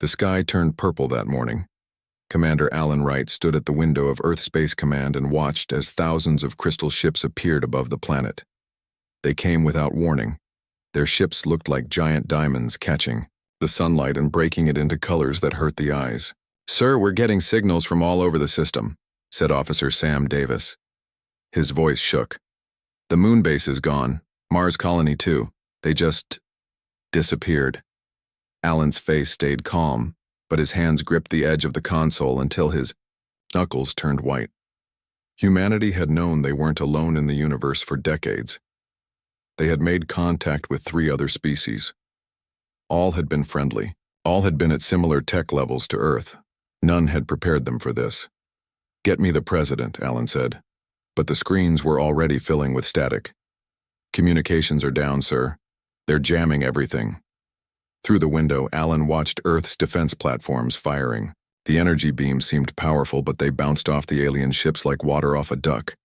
The sky turned purple that morning. Commander Alan Wright stood at the window of Earth Space Command and watched as thousands of crystal ships appeared above the planet. They came without warning. Their ships looked like giant diamonds catching the sunlight and breaking it into colors that hurt the eyes. "Sir, we're getting signals from all over the system," said Officer Sam Davis. His voice shook. "The moon base is gone, Mars colony too. They just disappeared." Alan's face stayed calm, but his hands gripped the edge of the console until his knuckles turned white. Humanity had known they weren't alone in the universe for decades. They had made contact with 3 other species. All had been friendly. All had been at similar tech levels to Earth. None had prepared them for this. "Get me the president," Alan said. But the screens were already filling with static. "Communications are down, sir. They're jamming everything." Through the window, Alan watched Earth's defense platforms firing. The energy beams seemed powerful, but they bounced off the alien ships like water off a duck.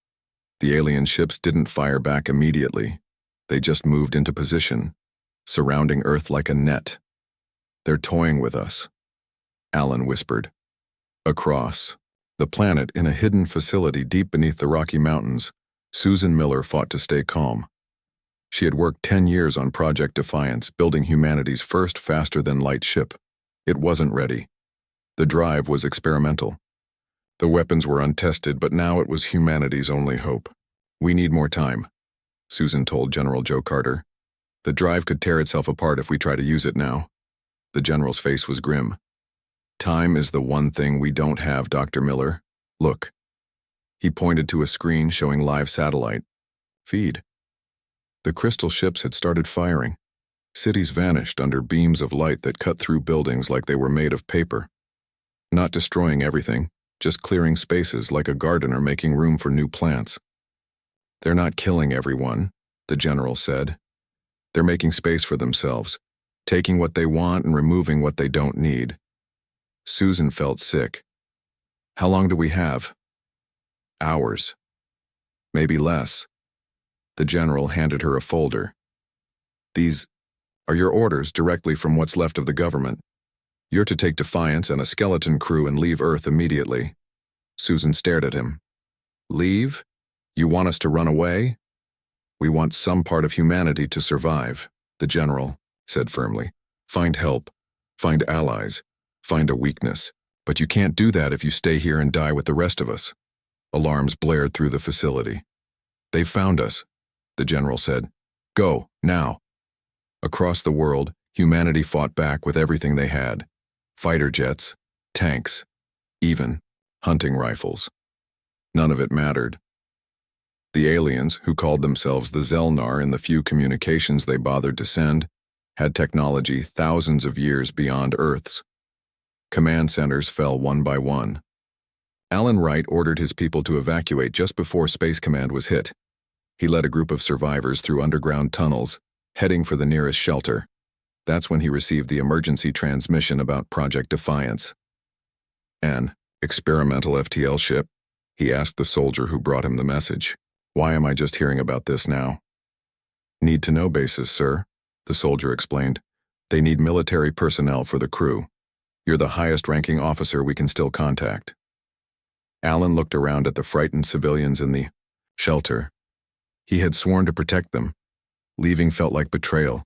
The alien ships didn't fire back immediately. They just moved into position, surrounding Earth like a net. "They're toying with us," Alan whispered. Across the planet, in a hidden facility deep beneath the Rocky Mountains, Susan Miller fought to stay calm. She had worked 10 years on Project Defiance, building humanity's first faster-than-light ship. It wasn't ready. The drive was experimental. The weapons were untested, but now it was humanity's only hope. "We need more time," Susan told General Joe Carter. "The drive could tear itself apart if we try to use it now." The general's face was grim. "Time is the one thing we don't have, Dr. Miller. Look." He pointed to a screen showing live satellite feed. The crystal ships had started firing. Cities vanished under beams of light that cut through buildings like they were made of paper. Not destroying everything, just clearing spaces like a gardener making room for new plants. "They're not killing everyone," the general said. "They're making space for themselves, taking what they want and removing what they don't need." Susan felt sick. "How long do we have?" "Hours. Maybe less." The general handed her a folder. "These are your orders directly from what's left of the government. You're to take Defiance and a skeleton crew and leave Earth immediately." Susan stared at him. "Leave? You want us to run away?" "We want some part of humanity to survive," the general said firmly. "Find help. Find allies. Find a weakness. But you can't do that if you stay here and die with the rest of us." Alarms blared through the facility. "They've found us," the general said. "Go, now." Across the world, humanity fought back with everything they had. Fighter jets, tanks, even hunting rifles. None of it mattered. The aliens, who called themselves the Zelnar in the few communications they bothered to send, had technology thousands of years beyond Earth's. Command centers fell one by one. Alan Wright ordered his people to evacuate just before Space Command was hit. He led a group of survivors through underground tunnels, heading for the nearest shelter. That's when he received the emergency transmission about Project Defiance. "An experimental FTL ship?" he asked the soldier who brought him the message. "Why am I just hearing about this now?" "Need to know basis, sir," the soldier explained. "They need military personnel for the crew. You're the highest-ranking officer we can still contact." Alan looked around at the frightened civilians in the shelter. He had sworn to protect them. Leaving felt like betrayal.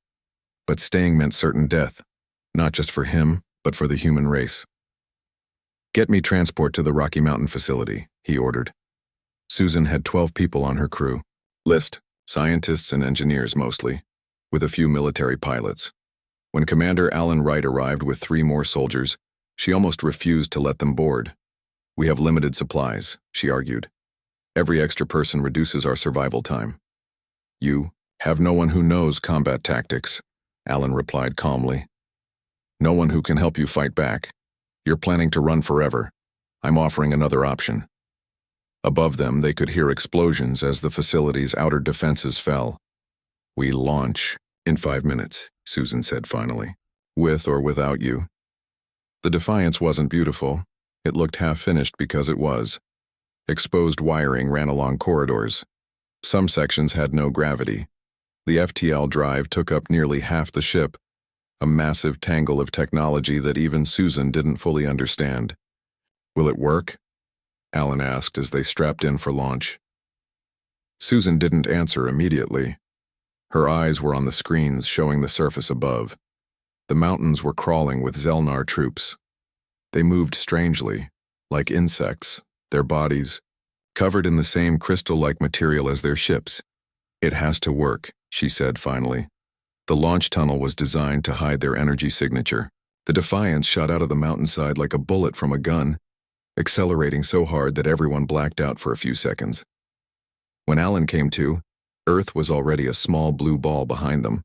But staying meant certain death, not just for him, but for the human race. "Get me transport to the Rocky Mountain facility," he ordered. Susan had 12 people on her crew. List, scientists and engineers mostly, with a few military pilots. When Commander Alan Wright arrived with 3 more soldiers, she almost refused to let them board. "We have limited supplies," she argued. "Every extra person reduces our survival time." "You have no one who knows combat tactics," Alan replied calmly. "No one who can help you fight back. You're planning to run forever. I'm offering another option." Above them, they could hear explosions as the facility's outer defenses fell. "We launch in 5 minutes, Susan said finally. "With or without you." The Defiance wasn't beautiful. It looked half-finished because it was. Exposed wiring ran along corridors. Some sections had no gravity. The FTL drive took up nearly half the ship. a massive tangle of technology that even Susan didn't fully understand. "Will it work?" Alan asked as they strapped in for launch. Susan didn't answer immediately. Her eyes were on the screens showing the surface above. The mountains were crawling with Zelnar troops. They moved strangely, like insects, their bodies covered in the same crystal-like material as their ships. "It has to work," she said finally. The launch tunnel was designed to hide their energy signature. The Defiance shot out of the mountainside like a bullet from a gun, accelerating so hard that everyone blacked out for a few seconds. When Alan came to, Earth was already a small blue ball behind them.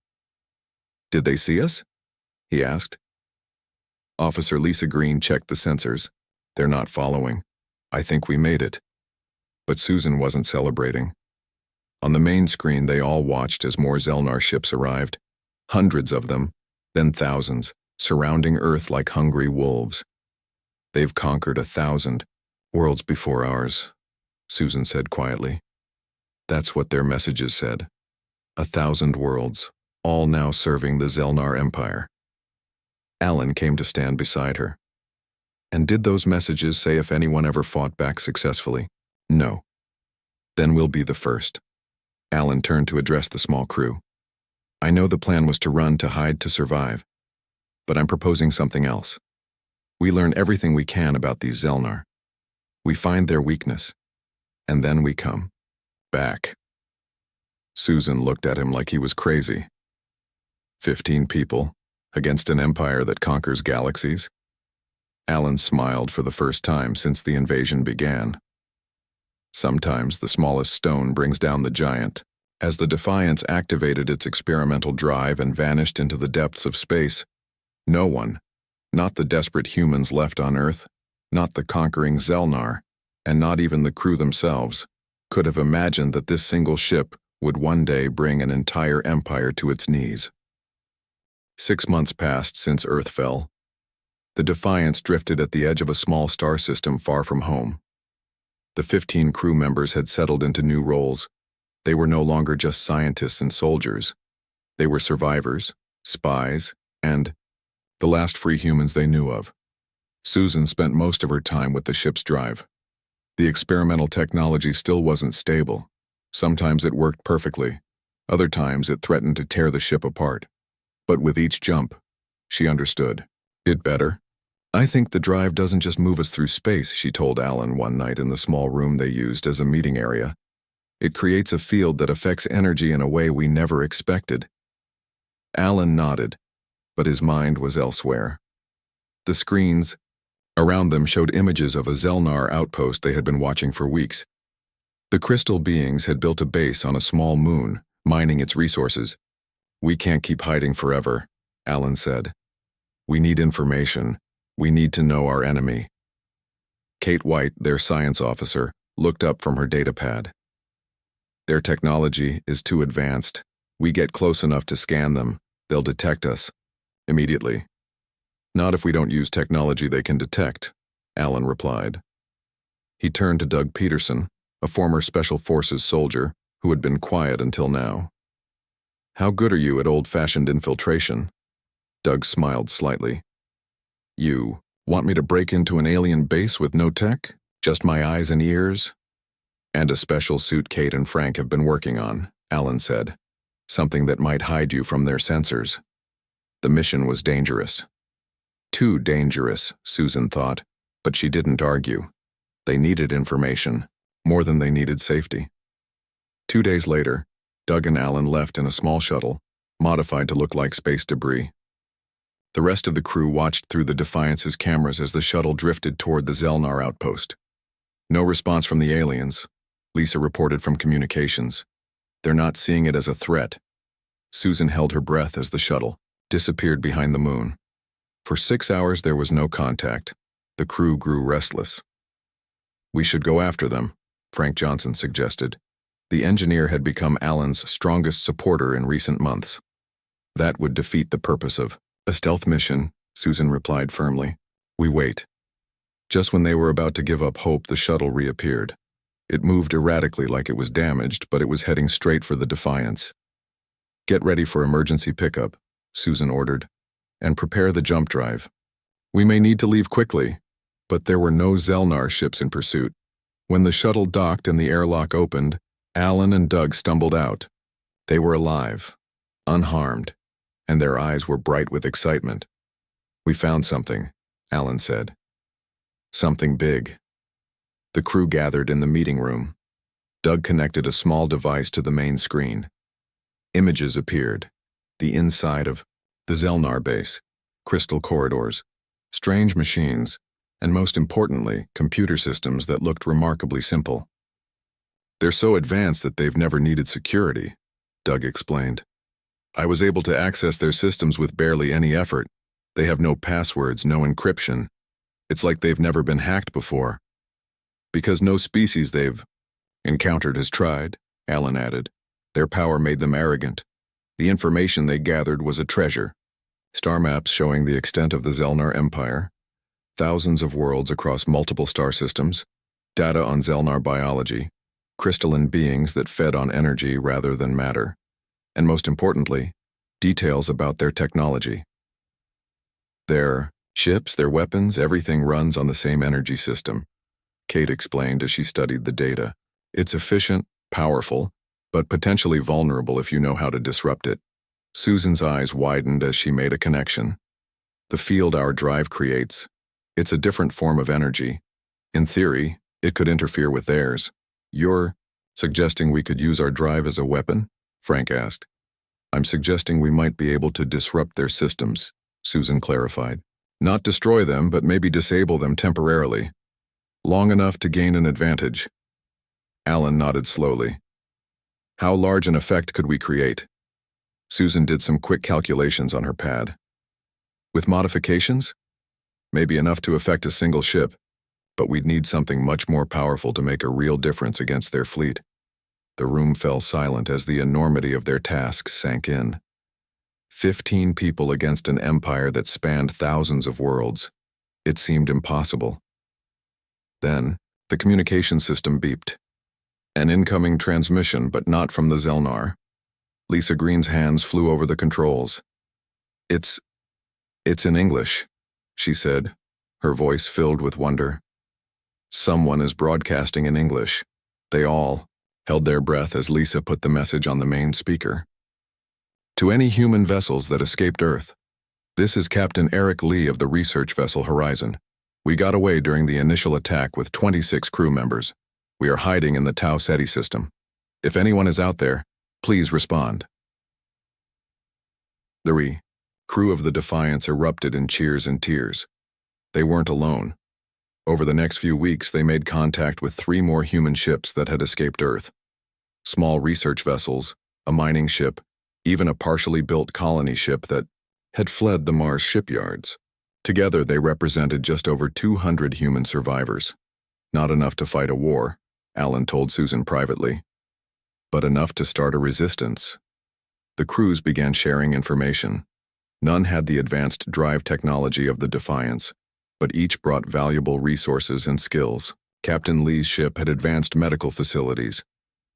"Did they see us?" he asked. Officer Lisa Green checked the sensors. "They're not following. I think we made it." But Susan wasn't celebrating. On the main screen, they all watched as more Zelnar ships arrived. Hundreds of them, then thousands, surrounding Earth like hungry wolves. "They've conquered 1,000 worlds before ours," Susan said quietly. That's what their messages said. 1,000 worlds, all now serving the Zelnar Empire. Alan came to stand beside her. "And did those messages say if anyone ever fought back successfully?" "No." "Then we'll be the first." Alan turned to address the small crew. "I know the plan was to run, to hide, to survive. But I'm proposing something else. We learn everything we can about these Zelnar. We find their weakness. And then we come back." Susan looked at him like he was crazy. 15 people, against an empire that conquers galaxies? Alan smiled for the first time since the invasion began. Sometimes the smallest stone brings down the giant. As the Defiance activated its experimental drive and vanished into the depths of space, no one, not the desperate humans left on Earth, not the conquering Zelnar, and not even the crew themselves, could have imagined that this single ship would one day bring an entire empire to its knees. 6 months passed since Earth fell. The Defiance drifted at the edge of a small star system far from home. The 15 crew members had settled into new roles. They were no longer just scientists and soldiers. They were survivors, spies, and the last free humans they knew of. Susan spent most of her time with the ship's drive. The experimental technology still wasn't stable. Sometimes it worked perfectly. Other times it threatened to tear the ship apart. But with each jump, she understood. "It better. I think the drive doesn't just move us through space," she told Alan one night in the small room they used as a meeting area. "It creates a field that affects energy in a way we never expected." Alan nodded, but his mind was elsewhere. The screens around them showed images of a Zelnar outpost they had been watching for weeks. The crystal beings had built a base on a small moon, mining its resources. "We can't keep hiding forever," Alan said. "We need information. We need to know our enemy." Kate White, their science officer, looked up from her datapad. "Their technology is too advanced. We get close enough to scan them, they'll detect us immediately." "Not if we don't use technology they can detect," Alan replied. He turned to Doug Peterson, a former Special Forces soldier who had been quiet until now. "How good are you at old-fashioned infiltration?" Doug smiled slightly. "You want me to break into an alien base with no tech? Just my eyes and ears?" "And a special suit Kate and Frank have been working on," Alan said. "Something that might hide you from their sensors." The mission was dangerous. Too dangerous, Susan thought, but she didn't argue. They needed information, more than they needed safety. 2 days later, Doug and Alan left in a small shuttle, modified to look like space debris. The rest of the crew watched through the Defiance's cameras as the shuttle drifted toward the Zelnar outpost. "No response from the aliens," Lisa reported from communications. "They're not seeing it as a threat." Susan held her breath as the shuttle disappeared behind the moon. For 6 hours there was no contact. The crew grew restless. "We should go after them," Frank Johnson suggested. The engineer had become Alan's strongest supporter in recent months. "That would defeat the purpose of a stealth mission," Susan replied firmly. "We wait." Just when they were about to give up hope, the shuttle reappeared. It moved erratically like it was damaged, but it was heading straight for the Defiance. "Get ready for emergency pickup," Susan ordered. and prepare the jump drive. We may need to leave quickly, but there were no Zelnar ships in pursuit. When the shuttle docked and the airlock opened, Alan and Doug stumbled out. They were alive, unharmed, and their eyes were bright with excitement. "We found something," Alan said. "Something big." The crew gathered in the meeting room. Doug connected a small device to the main screen. Images appeared. The inside of the Zelnar base, crystal corridors, strange machines, and most importantly, computer systems that looked remarkably simple. "They're so advanced that they've never needed security," Doug explained. "I was able to access their systems with barely any effort. They have no passwords, no encryption. It's like they've never been hacked before. Because no species they've encountered has tried," Alan added. "Their power made them arrogant. The information they gathered was a treasure. Star maps showing the extent of the Zelnar Empire, thousands of worlds across multiple star systems, data on Zelnar biology, crystalline beings that fed on energy rather than matter, and most importantly, details about their technology. Their ships, their weapons, everything runs on the same energy system," Kate explained as she studied the data. "It's efficient, powerful, but potentially vulnerable if you know how to disrupt it." Susan's eyes widened as she made a connection. "The field our drive creates, it's a different form of energy. In theory, it could interfere with theirs." "You're suggesting we could use our drive as a weapon?" Frank asked. "I'm suggesting we might be able to disrupt their systems," Susan clarified. "Not destroy them, but maybe disable them temporarily. Long enough to gain an advantage." Alan nodded slowly. "How large an effect could we create?" Susan did some quick calculations on her pad. "With modifications? Maybe enough to affect a single ship, but we'd need something much more powerful to make a real difference against their fleet." The room fell silent as the enormity of their task sank in. 15 people against an empire that spanned thousands of worlds. It seemed impossible. Then, the communication system beeped. An incoming transmission, but not from the Zelnar. Lisa Green's hands flew over the controls. It's in English," she said, her voice filled with wonder. "Someone is broadcasting in English." They all held their breath as Lisa put the message on the main speaker. "To any human vessels that escaped Earth, this is Captain Eric Lee of the research vessel Horizon. We got away during the initial attack with 26 crew members. We are hiding in the Tau Ceti system. If anyone is out there, please respond." The crew of the Defiance erupted in cheers and tears. They weren't alone. Over the next few weeks, they made contact with 3 more human ships that had escaped Earth. Small research vessels, a mining ship, even a partially built colony ship that had fled the Mars shipyards. Together, they represented just over 200 human survivors. Not enough to fight a war, Alan told Susan privately, but enough to start a resistance. The crews began sharing information. None had the advanced drive technology of the Defiance, but each brought valuable resources and skills. Captain Lee's ship had advanced medical facilities.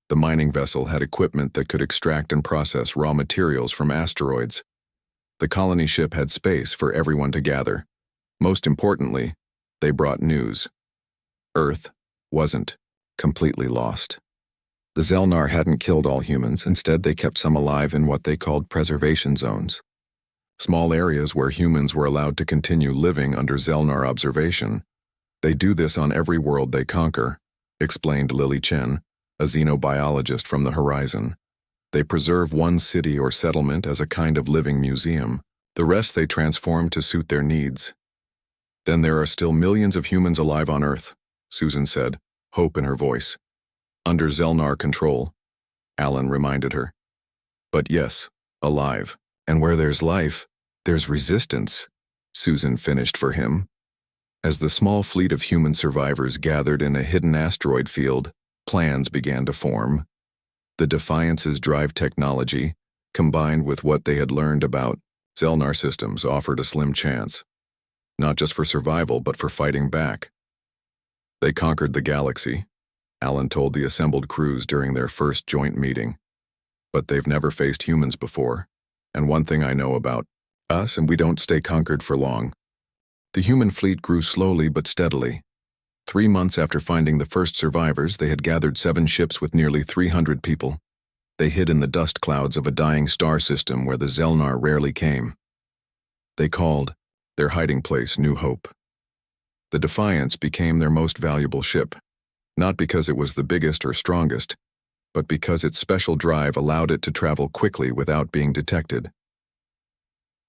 The mining vessel had equipment that could extract and process raw materials from asteroids. The colony ship had space for everyone to gather. Most importantly, they brought news. Earth wasn't completely lost. The Zelnar hadn't killed all humans. Instead, they kept some alive in what they called preservation zones. Small areas where humans were allowed to continue living under Zelnar observation. "They do this on every world they conquer," explained Lily Chen, a xenobiologist from the Horizon. "They preserve one city or settlement as a kind of living museum. The rest they transform to suit their needs." "Then there are still millions of humans alive on Earth," Susan said, hope in her voice. "Under Zelnar control," Alan reminded her. "But yes, alive. And where there's life, there's resistance," Susan finished for him. As the small fleet of human survivors gathered in a hidden asteroid field, plans began to form. The Defiance's drive technology, combined with what they had learned about Zelnar systems, offered a slim chance. Not just for survival, but for fighting back. They conquered the galaxy, Alan told the assembled crews during their first joint meeting. But they've never faced humans before, and one thing I know about us and we don't stay conquered for long. The human fleet grew slowly but steadily. 3 months after finding the first survivors, they had gathered 7 ships with nearly 300 people. They hid in the dust clouds of a dying star system where the Zelnar rarely came. They called their hiding place New Hope. The Defiance became their most valuable ship, not because it was the biggest or strongest, but because its special drive allowed it to travel quickly without being detected.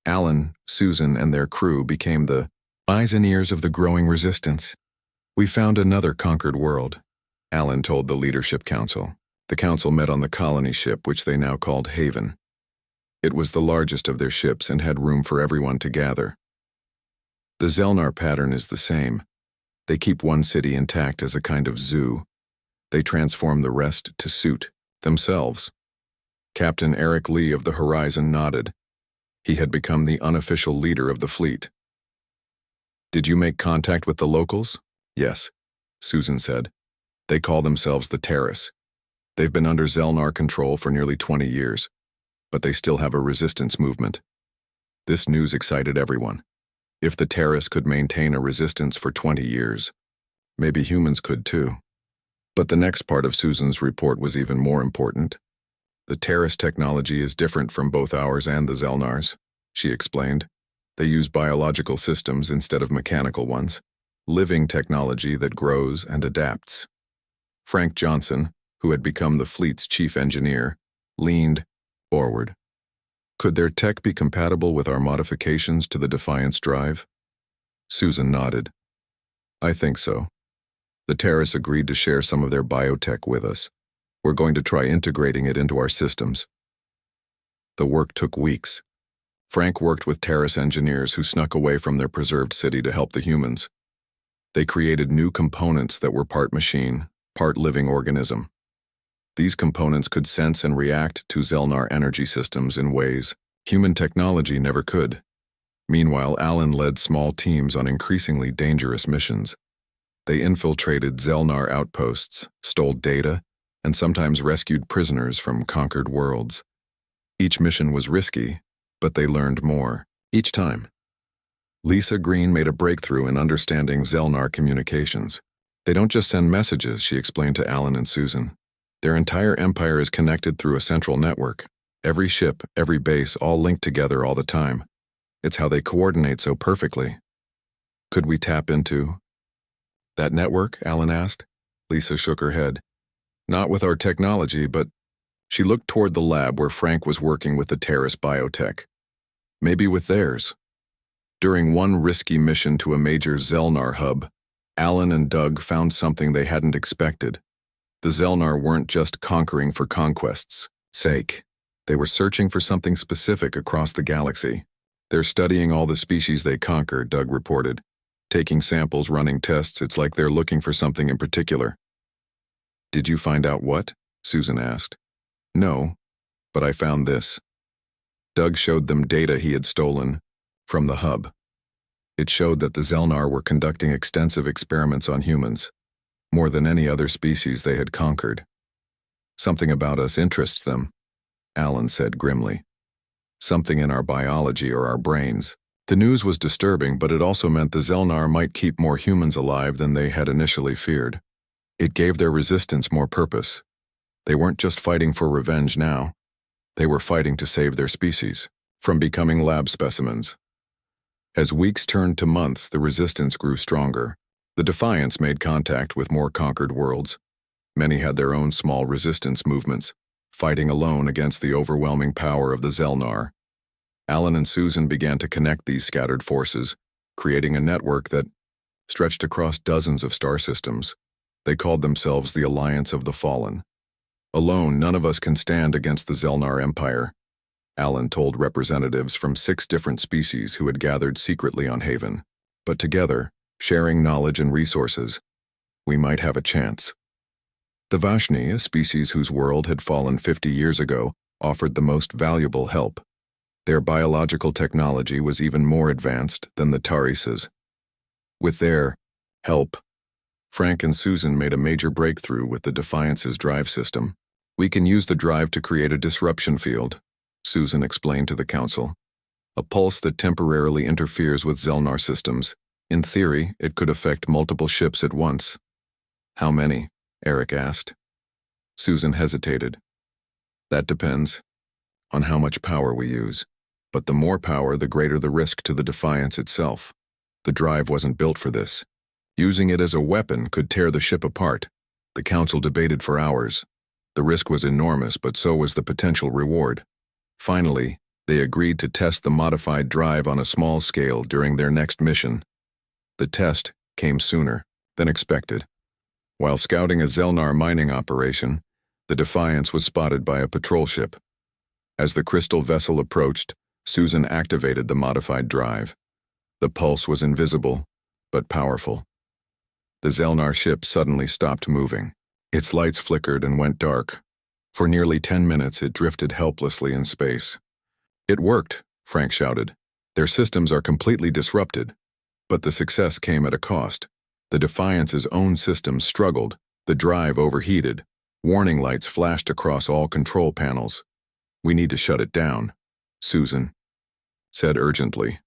Alan, Susan, and their crew became the eyes and ears of the growing resistance. "We found another conquered world," Alan told the Leadership Council. The council met on the colony ship, which they now called Haven. It was the largest of their ships and had room for everyone to gather. The Zelnar pattern is the same. They keep one city intact as a kind of zoo. They transform the rest to suit themselves. Captain Eric Lee of the Horizon nodded. He had become the unofficial leader of the fleet. "Did you make contact with the locals?" "Yes," Susan said. "They call themselves the Terrace. They've been under Zelnar control for nearly 20 years, but they still have a resistance movement." This news excited everyone. If the Terrace could maintain a resistance for 20 years, maybe humans could too. But the next part of Susan's report was even more important. "The Terrace technology is different from both ours and the Zelnar's," she explained. "They use biological systems instead of mechanical ones, living technology that grows and adapts." Frank Johnson, who had become the fleet's chief engineer, leaned forward. "Could their tech be compatible with our modifications to the Defiance drive?" Susan nodded. "I think so. The Terrace agreed to share some of their biotech with us. We're going to try integrating it into our systems." The work took weeks. Frank worked with Terrace engineers who snuck away from their preserved city to help the humans. They created new components that were part machine, part living organism. These components could sense and react to Zelnar energy systems in ways human technology never could. Meanwhile, Alan led small teams on increasingly dangerous missions. They infiltrated Zelnar outposts, stole data, and sometimes rescued prisoners from conquered worlds. Each mission was risky, but they learned more each time. Lisa Green made a breakthrough in understanding Zelnar communications. "They don't just send messages," she explained to Alan and Susan. "Their entire empire is connected through a central network. Every ship, every base, all linked together all the time. It's how they coordinate so perfectly." "Could we tap into that network?" Alan asked. Lisa shook her head. "Not with our technology, but..." She looked toward the lab where Frank was working with the Terrace biotech. "Maybe with theirs." During one risky mission to a major Zelnar hub, Alan and Doug found something they hadn't expected. The Zelnar weren't just conquering for conquest's sake. They were searching for something specific across the galaxy. "They're studying all the species they conquer," Doug reported. "Taking samples, running tests, it's like they're looking for something in particular." "Did you find out what?" Susan asked. "No, but I found this." Doug showed them data he had stolen from the hub. It showed that the Zelnar were conducting extensive experiments on humans, more than any other species they had conquered. "Something about us interests them," Alan said grimly. "Something in our biology or our brains." The news was disturbing, but it also meant the Zelnar might keep more humans alive than they had initially feared. It gave their resistance more purpose. They weren't just fighting for revenge now. They were fighting to save their species from becoming lab specimens. As weeks turned to months, the resistance grew stronger. The Defiance made contact with more conquered worlds. Many had their own small resistance movements, fighting alone against the overwhelming power of the Zelnar. Alan and Susan began to connect these scattered forces, creating a network that stretched across dozens of star systems. They called themselves the Alliance of the Fallen. "Alone, none of us can stand against the Zelnar Empire," Alan told representatives from 6 different species who had gathered secretly on Haven. "But together, sharing knowledge and resources, we might have a chance." The Vashni, a species whose world had fallen 50 years ago, offered the most valuable help. Their biological technology was even more advanced than the Taris's. With their help, Frank and Susan made a major breakthrough with the Defiance's drive system. "We can use the drive to create a disruption field," Susan explained to the council. A pulse that temporarily interferes with Zelnar systems. In theory, it could affect multiple ships at once. How many? Eric asked. Susan hesitated. That depends on how much power we use. But the more power, the greater the risk to the Defiance itself. The drive wasn't built for this. Using it as a weapon could tear the ship apart. The council debated for hours. The risk was enormous, but so was the potential reward. Finally, they agreed to test the modified drive on a small scale during their next mission. The test came sooner than expected. While scouting a Zelnar mining operation, the Defiance was spotted by a patrol ship. As the crystal vessel approached, Susan activated the modified drive. The pulse was invisible, but powerful. The Zelnar ship suddenly stopped moving. Its lights flickered and went dark. For nearly 10 minutes, it drifted helplessly in space. It worked, Frank shouted. Their systems are completely disrupted. But the success came at a cost. The Defiance's own systems struggled. The drive overheated. Warning lights flashed across all control panels. We need to shut it down, Susan said urgently.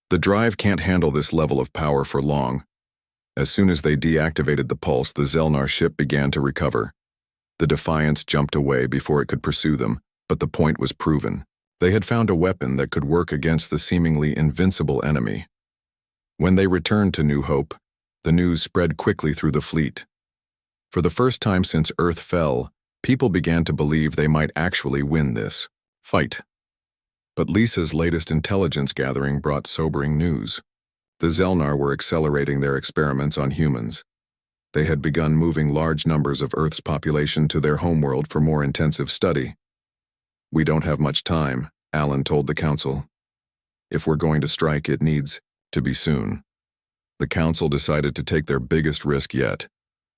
The drive can't handle this level of power for long. As soon as they deactivated the pulse, the Zelnar ship began to recover. The Defiance jumped away before it could pursue them, but the point was proven. They had found a weapon that could work against the seemingly invincible enemy. When they returned to New Hope, the news spread quickly through the fleet. For the first time since Earth fell, people began to believe they might actually win this fight. But Lisa's latest intelligence gathering brought sobering news. The Zelnar were accelerating their experiments on humans. They had begun moving large numbers of Earth's population to their homeworld for more intensive study. We don't have much time, Alan told the council. If we're going to strike, it needs to be soon. The council decided to take their biggest risk yet.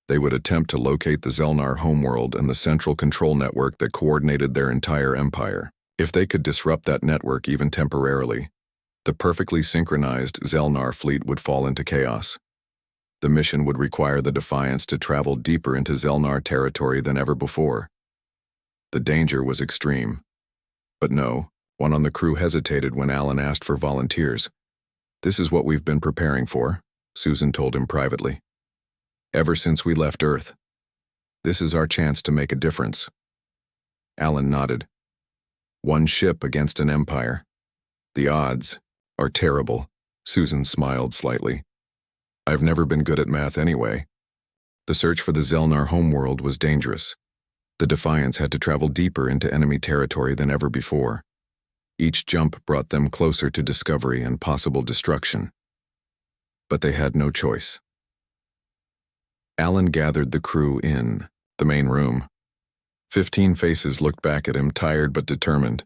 They would attempt to locate the Zelnar homeworld and the central control network that coordinated their entire empire. If they could disrupt that network even temporarily, the perfectly synchronized Zelnar fleet would fall into chaos. The mission would require the Defiance to travel deeper into Zelnar territory than ever before. The danger was extreme. But no, one on the crew hesitated when Alan asked for volunteers. This is what we've been preparing for, Susan told him privately. Ever since we left Earth. This is our chance to make a difference. Alan nodded. One ship against an empire. The odds are terrible, Susan smiled slightly. I've never been good at math anyway. The search for the Zelnar homeworld was dangerous. The Defiance had to travel deeper into enemy territory than ever before. Each jump brought them closer to discovery and possible destruction. But they had no choice. Alan gathered the crew in the main room. 15 faces looked back at him, tired but determined.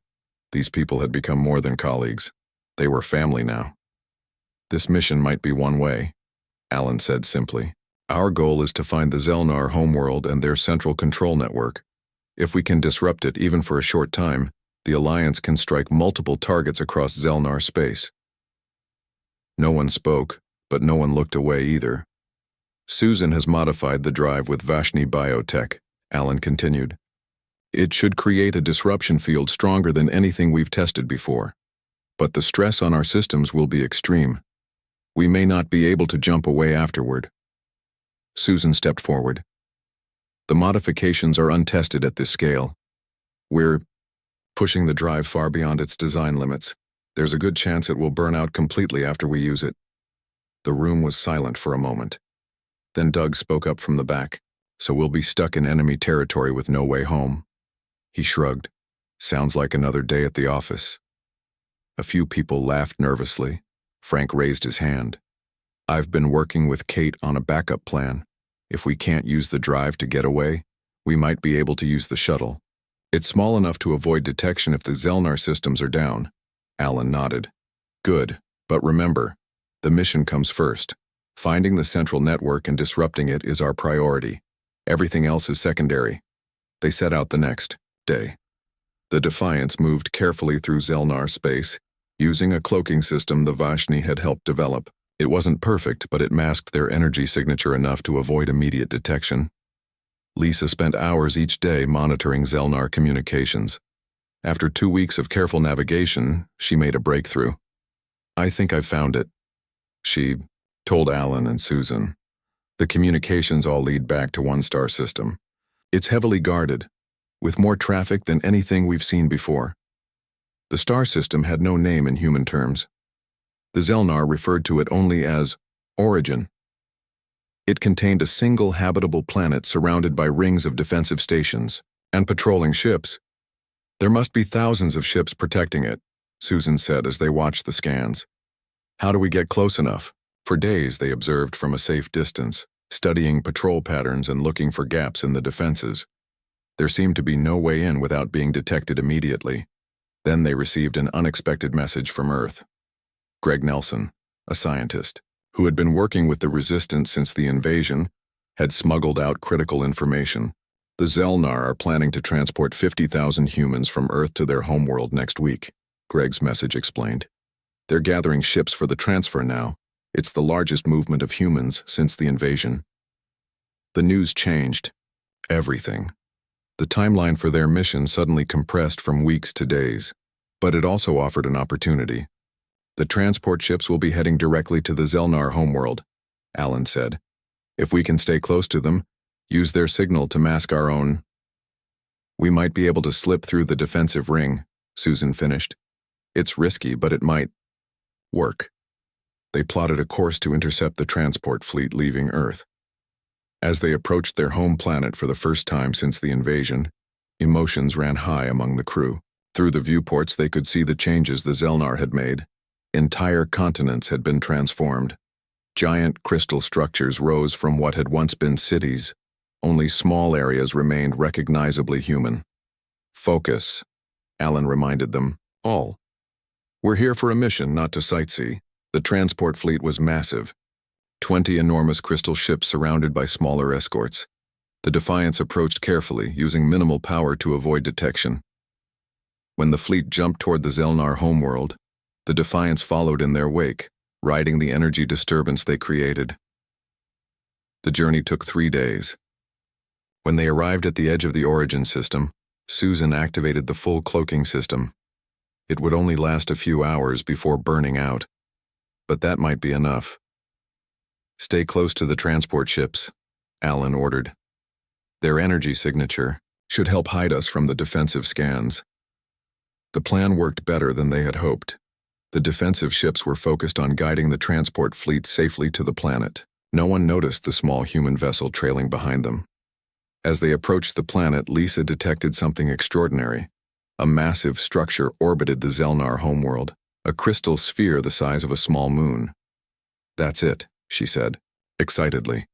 These people had become more than colleagues. They were family now. This mission might be one way, Alan said simply. Our goal is to find the Zelnar homeworld and their central control network. If we can disrupt it even for a short time, the Alliance can strike multiple targets across Zelnar space. No one spoke, but no one looked away either. Susan has modified the drive with Vashni Biotech, Alan continued. It should create a disruption field stronger than anything we've tested before. But the stress on our systems will be extreme. We may not be able to jump away afterward. Susan stepped forward. The modifications are untested at this scale. We're pushing the drive far beyond its design limits. There's a good chance it will burn out completely after we use it. The room was silent for a moment. Then Doug spoke up from the back. So we'll be stuck in enemy territory with no way home. He shrugged. Sounds like another day at the office. A few people laughed nervously. Frank raised his hand. I've been working with Kate on a backup plan. If we can't use the drive to get away, we might be able to use the shuttle. It's small enough to avoid detection if the Zelnar systems are down. Alan nodded. Good, but remember, the mission comes first. Finding the central network and disrupting it is our priority. Everything else is secondary. They set out the next day. The Defiance moved carefully through Zelnar space, using a cloaking system the Vashni had helped develop. It wasn't perfect, but it masked their energy signature enough to avoid immediate detection. Lisa spent hours each day monitoring Zelnar communications. After 2 weeks of careful navigation, she made a breakthrough. "I think I've found it," she told Alan and Susan. "The communications all lead back to one star system. It's heavily guarded, with more traffic than anything we've seen before." The star system had no name in human terms. The Zelnar referred to it only as Origin. It contained a single habitable planet surrounded by rings of defensive stations and patrolling ships. "There must be thousands of ships protecting it," Susan said as they watched the scans. "How do we get close enough?" For days they observed from a safe distance, studying patrol patterns and looking for gaps in the defenses. There seemed to be no way in without being detected immediately. Then they received an unexpected message from Earth. Greg Nelson, a scientist, who had been working with the Resistance since the invasion, had smuggled out critical information. "The Zelnar are planning to transport 50,000 humans from Earth to their homeworld next week," Greg's message explained. "They're gathering ships for the transfer now. It's the largest movement of humans since the invasion." The news changed everything. The timeline for their mission suddenly compressed from weeks to days, but it also offered an opportunity. "The transport ships will be heading directly to the Zelnar homeworld," Alan said. "If we can stay close to them, use their signal to mask our own. We might be able to slip through the defensive ring," Susan finished. "It's risky, but it might work." They plotted a course to intercept the transport fleet leaving Earth. As they approached their home planet for the first time since the invasion, emotions ran high among the crew. Through the viewports they could see the changes the Zelnar had made. Entire continents had been transformed. Giant crystal structures rose from what had once been cities. Only small areas remained recognizably human. "Focus," Alan reminded them, all. "We're here for a mission, not to sightsee." The transport fleet was massive. 20 enormous crystal ships surrounded by smaller escorts. The Defiance approached carefully, using minimal power to avoid detection. When the fleet jumped toward the Zelnar homeworld, the Defiance followed in their wake, riding the energy disturbance they created. The journey took 3 days. When they arrived at the edge of the Origin system, Susan activated the full cloaking system. It would only last a few hours before burning out, but that might be enough. "Stay close to the transport ships," Alan ordered. "Their energy signature should help hide us from the defensive scans." The plan worked better than they had hoped. The defensive ships were focused on guiding the transport fleet safely to the planet. No one noticed the small human vessel trailing behind them. As they approached the planet, Lisa detected something extraordinary. A massive structure orbited the Zelnar homeworld, a crystal sphere the size of a small moon. "That's it," she said, excitedly.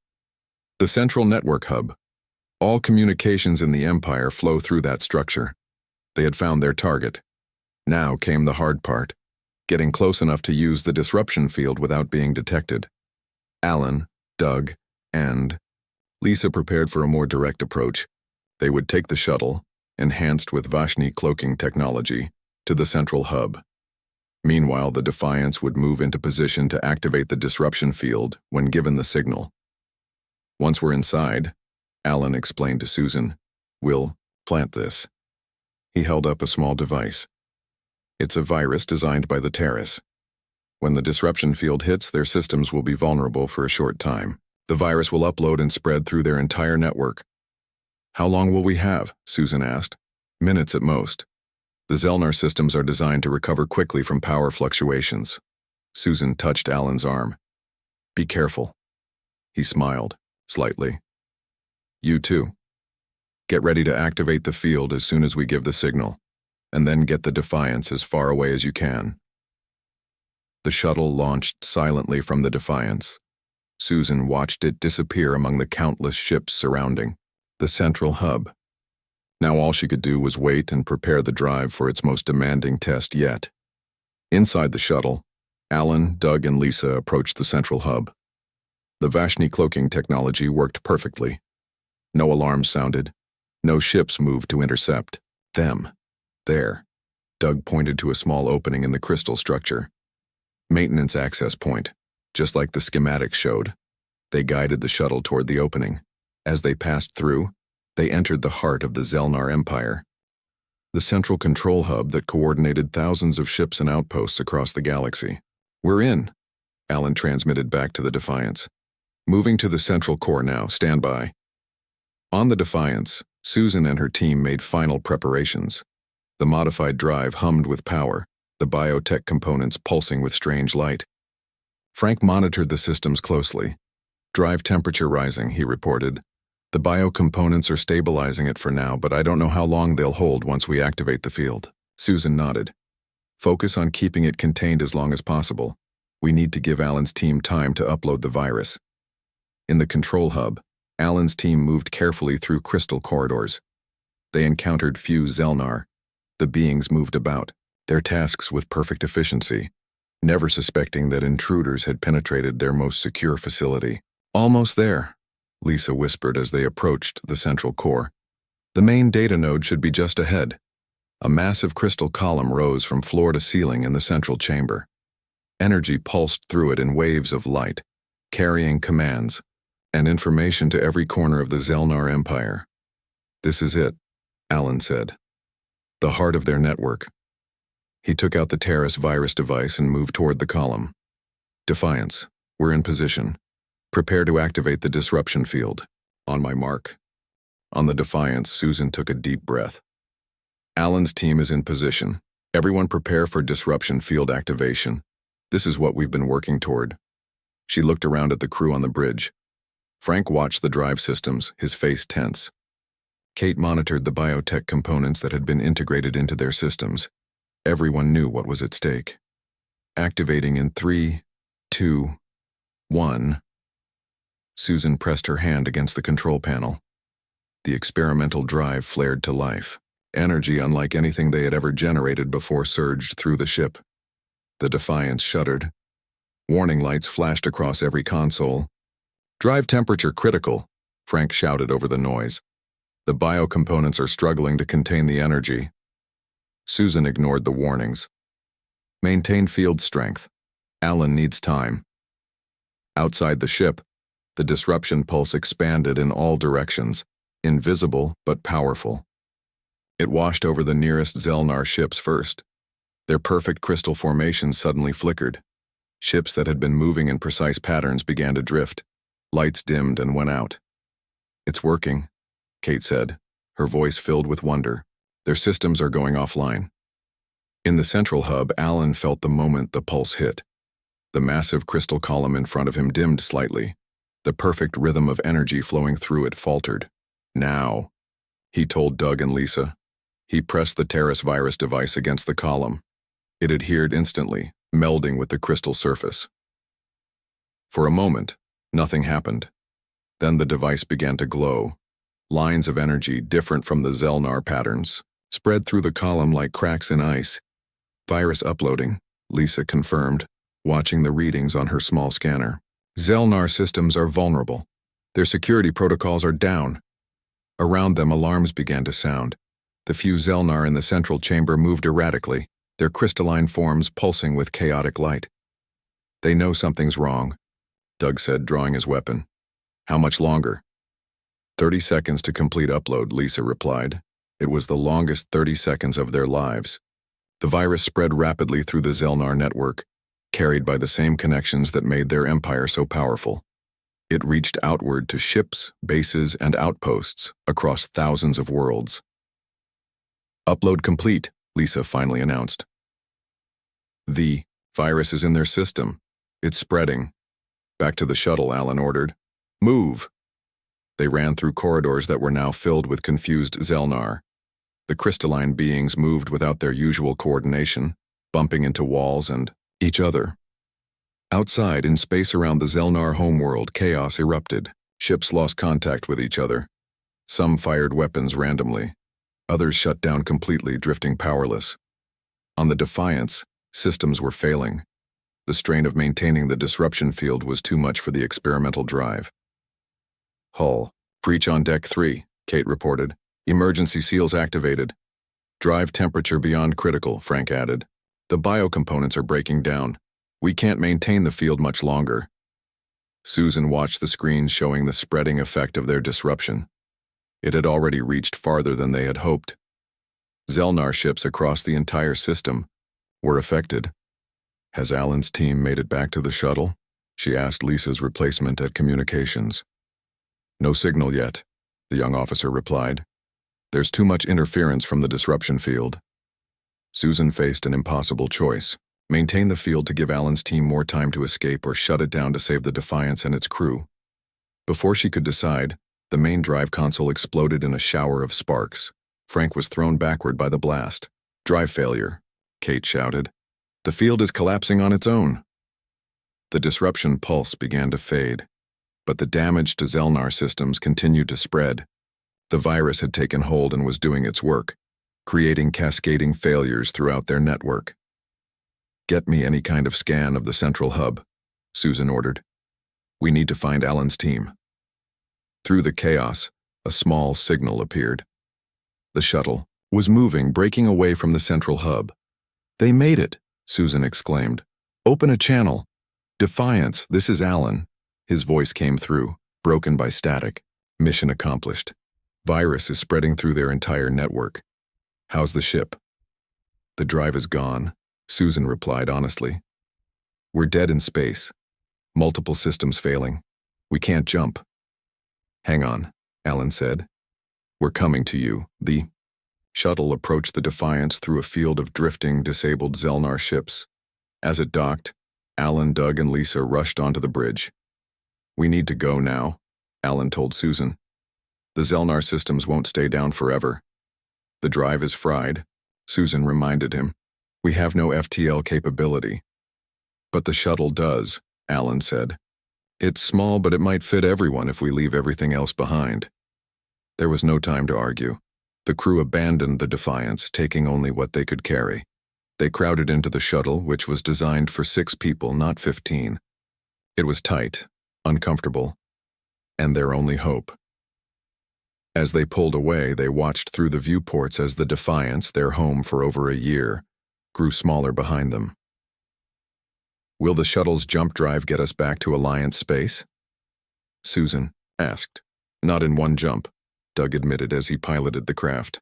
"The central network hub. All communications in the Empire flow through that structure." They had found their target. Now came the hard part, getting close enough to use the disruption field without being detected. Alan, Doug, and Lisa prepared for a more direct approach. They would take the shuttle, enhanced with Vashni cloaking technology, to the central hub. Meanwhile, the Defiance would move into position to activate the disruption field when given the signal. "Once we're inside," Alan explained to Susan, "we'll plant this." He held up a small device. "It's a virus designed by the Terrace. When the disruption field hits, their systems will be vulnerable for a short time. The virus will upload and spread through their entire network." "How long will we have?" Susan asked. "Minutes at most. The Zelnar systems are designed to recover quickly from power fluctuations." Susan touched Alan's arm. "Be careful." He smiled, slightly. "You too. Get ready to activate the field as soon as we give the signal, and then get the Defiance as far away as you can." The shuttle launched silently from the Defiance. Susan watched it disappear among the countless ships surrounding the central hub. Now all she could do was wait and prepare the drive for its most demanding test yet. Inside the shuttle, Alan, Doug, and Lisa approached the central hub. The Vashni cloaking technology worked perfectly. No alarms sounded. No ships moved to intercept them. There, Doug pointed to a small opening in the crystal structure. Maintenance access point, just like the schematics showed. They guided the shuttle toward the opening. As they passed through, they entered the heart of the Zelnar Empire. the central control hub that coordinated thousands of ships and outposts across the galaxy. "We're in," Alan transmitted back to the Defiance. "Moving to the central core now, stand by." On the Defiance, Susan and her team made final preparations. The modified drive hummed with power, the biotech components pulsing with strange light. Frank monitored the systems closely. "Drive temperature rising," he reported. "The biocomponents are stabilizing it for now, but I don't know how long they'll hold once we activate the field." Susan nodded. "Focus on keeping it contained as long as possible. We need to give Alan's team time to upload the virus." In the control hub, Alan's team moved carefully through crystal corridors. They encountered few Zelnar. The beings moved about, their tasks with perfect efficiency, never suspecting that intruders had penetrated their most secure facility. "Almost there," Lisa whispered as they approached the central core. "The main data node should be just ahead." A massive crystal column rose from floor to ceiling in the central chamber. Energy pulsed through it in waves of light, carrying commands and information to every corner of the Zelnar Empire. "This is it," Alan said. "The heart of their network." He took out the Terrace virus device and moved toward the column. "Defiance, we're in position. Prepare to activate the disruption field." "On my mark." On the Defiance, Susan took a deep breath. "Alan's team is in position. Everyone prepare for disruption field activation. This is what we've been working toward." She looked around at the crew on the bridge. Frank watched the drive systems, his face tense. Kate monitored the biotech components that had been integrated into their systems. Everyone knew what was at stake. "Activating in 3, 2, 1. Susan pressed her hand against the control panel. The experimental drive flared to life. Energy unlike anything they had ever generated before surged through the ship. The Defiance shuddered. Warning lights flashed across every console. "Drive temperature critical," Frank shouted over the noise. "The biocomponents are struggling to contain the energy." Susan ignored the warnings. "Maintain field strength. Alan needs time." Outside the ship, the disruption pulse expanded in all directions, invisible but powerful. It washed over the nearest Zelnar ships first. Their perfect crystal formations suddenly flickered. Ships that had been moving in precise patterns began to drift. Lights dimmed and went out. "It's working," Kate said, her voice filled with wonder. "Their systems are going offline." In the central hub, Alan felt the moment the pulse hit. The massive crystal column in front of him dimmed slightly. The perfect rhythm of energy flowing through it faltered. "Now," he told Doug and Lisa. He pressed the Terrace virus device against the column. It adhered instantly, melding with the crystal surface. For a moment, nothing happened. Then the device began to glow. Lines of energy, different from the Zelnar patterns, spread through the column like cracks in ice. "Virus uploading," Lisa confirmed, watching the readings on her small scanner. "Zelnar systems are vulnerable. Their security protocols are down." Around them, alarms began to sound. The few Zelnar in the central chamber moved erratically, their crystalline forms pulsing with chaotic light. "They know something's wrong," Doug said, drawing his weapon. "How much longer?" 30 seconds to complete upload, Lisa replied. It was the longest 30 seconds of their lives. The virus spread rapidly through the Zelnar network, carried by the same connections that made their empire so powerful. It reached outward to ships, bases, and outposts across thousands of worlds. "Upload complete," Lisa finally announced. "The virus is in their system. It's spreading." "Back to the shuttle," Alan ordered. "Move!" They ran through corridors that were now filled with confused Zelnar. The crystalline beings moved without their usual coordination, bumping into walls and each other. Outside, in space around the Zelnar homeworld, chaos erupted. Ships lost contact with each other. Some fired weapons randomly. Others shut down completely, drifting powerless. On the Defiance, systems were failing. The strain of maintaining the disruption field was too much for the experimental drive. "Hull, breach on deck 3, Kate reported. "Emergency seals activated. Drive temperature beyond critical," Frank added. "The biocomponents are breaking down. We can't maintain the field much longer." Susan watched the screens showing the spreading effect of their disruption. It had already reached farther than they had hoped. Zelnar ships across the entire system were affected. Has Alan's team made it back to the shuttle? She asked Lisa's replacement at communications. No signal yet, the young officer replied. There's too much interference from the disruption field. Susan faced an impossible choice. Maintain the field to give Alan's team more time to escape or shut it down to save the Defiance and its crew. Before she could decide, the main drive console exploded in a shower of sparks. Frank was thrown backward by the blast. Drive failure, Kate shouted. The field is collapsing on its own. The disruption pulse began to fade, but the damage to Zelnar systems continued to spread. The virus had taken hold and was doing its work, creating cascading failures throughout their network. Get me any kind of scan of the central hub, Susan ordered. We need to find Alan's team. Through the chaos, a small signal appeared. The shuttle was moving, breaking away from the central hub. They made it, Susan exclaimed. Open a channel. Defiance, this is Alan. His voice came through, broken by static. Mission accomplished. Virus is spreading through their entire network. How's the ship? The drive is gone, Susan replied honestly. We're dead in space. Multiple systems failing. We can't jump. Hang on, Alan said. We're coming to you. The shuttle approached the Defiance through a field of drifting, disabled Zelnar ships. As it docked, Alan, Doug, and Lisa rushed onto the bridge. We need to go now, Alan told Susan. The Zelnar systems won't stay down forever. The drive is fried, Susan reminded him. We have no FTL capability. But the shuttle does, Alan said. It's small, but it might fit everyone if we leave everything else behind. There was no time to argue. The crew abandoned the Defiance, taking only what they could carry. They crowded into the shuttle, which was designed for 6 people, not 15. It was tight, uncomfortable, and their only hope. As they pulled away, they watched through the viewports as the Defiance, their home for over a year, grew smaller behind them. Will the shuttle's jump drive get us back to Alliance space? Susan asked. Not in one jump, Doug admitted as he piloted the craft.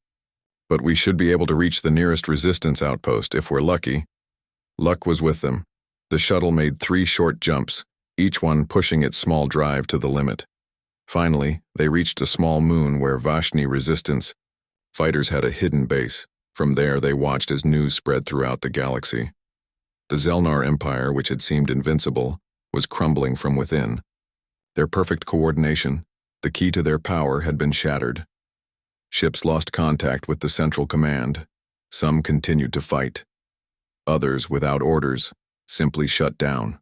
But we should be able to reach the nearest resistance outpost if we're lucky. Luck was with them. The shuttle made 3 short jumps, each one pushing its small drive to the limit. Finally, they reached a small moon where Vashni Resistance fighters had a hidden base. From there, they watched as news spread throughout the galaxy. The Zelnar Empire, which had seemed invincible, was crumbling from within. Their perfect coordination, the key to their power, had been shattered. Ships lost contact with the central command. Some continued to fight. Others, without orders, simply shut down.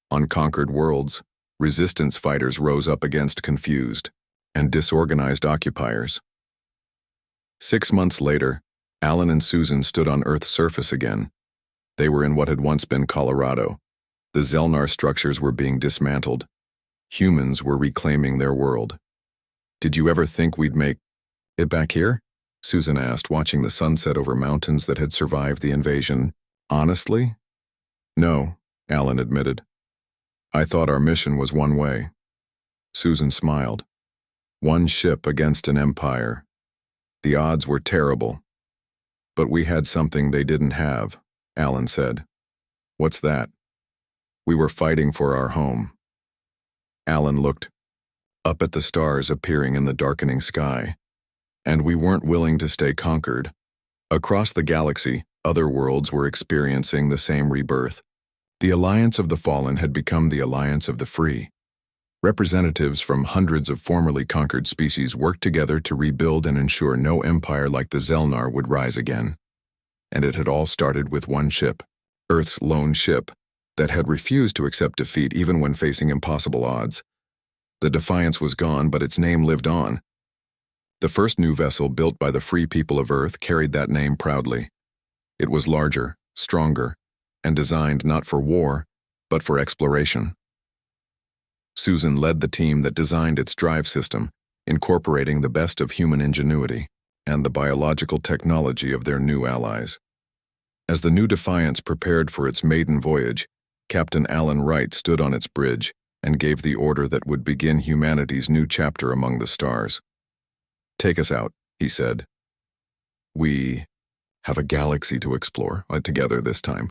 On conquered worlds, resistance fighters rose up against confused and disorganized occupiers. 6 months later, Alan and Susan stood on Earth's surface again. They were in what had once been Colorado. The Zelnar structures were being dismantled. Humans were reclaiming their world. Did you ever think we'd make it back here? Susan asked, watching the sunset over mountains that had survived the invasion. Honestly? No, Alan admitted. I thought our mission was one way. Susan smiled. One ship against an empire. The odds were terrible. But we had something they didn't have, Alan said. What's that? We were fighting for our home. Alan looked up at the stars appearing in the darkening sky. And we weren't willing to stay conquered. Across the galaxy, other worlds were experiencing the same rebirth. The Alliance of the Fallen had become the Alliance of the Free. Representatives from hundreds of formerly conquered species worked together to rebuild and ensure no empire like the Zelnar would rise again. And it had all started with one ship, Earth's lone ship, that had refused to accept defeat even when facing impossible odds. The Defiance was gone, but its name lived on. The first new vessel built by the free people of Earth carried that name proudly. It was larger, stronger, and designed not for war, but for exploration. Susan led the team that designed its drive system, incorporating the best of human ingenuity and the biological technology of their new allies. As the new Defiance prepared for its maiden voyage, Captain Alan Wright stood on its bridge and gave the order that would begin humanity's new chapter among the stars. Take us out, he said. We have a galaxy to explore, together this time.